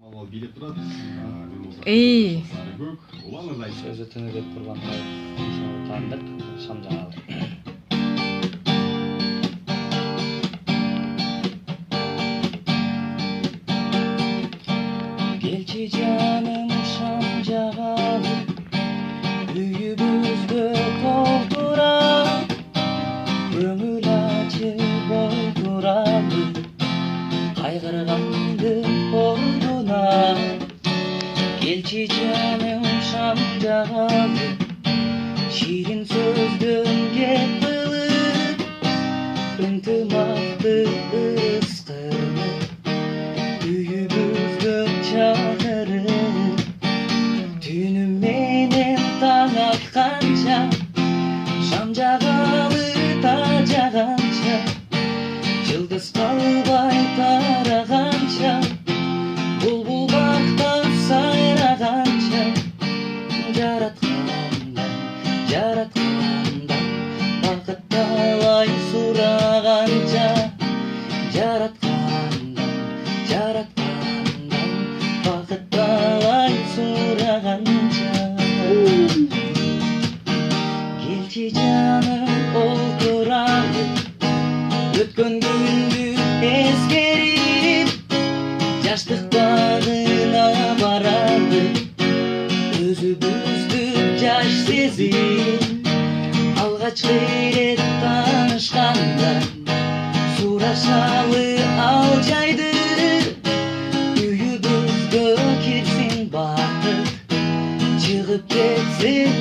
Билет турат. Эй. Сөзі түнігіп құрбанға тандық шам жаңалық. Келчи жаным шам жағалы, үйімізді толтыра, көңіл açып отырады, қайғырғанды орнына. Келчи жаным шам жағалы, ширин сөздің кепіліп, ынтымақты ыстырып, үйімізді чатырып, түніменен таң атқанша, шам жағалы тажағанша, жылдыз қалбай тарағанша, бұлбұл бақта сайрағанша, жаратқандан бақыт талай сұрағанша, жаратқандан бақыт талай сұрағанша. Келчи жаным отырады, өткен күнді ескеріп, жаштықтарына барады, өзімізді жаш сезім. Алғашқы рет танышқанда сұрашалы ал жайды, үйімізді келсең бақыт, шығып кетсең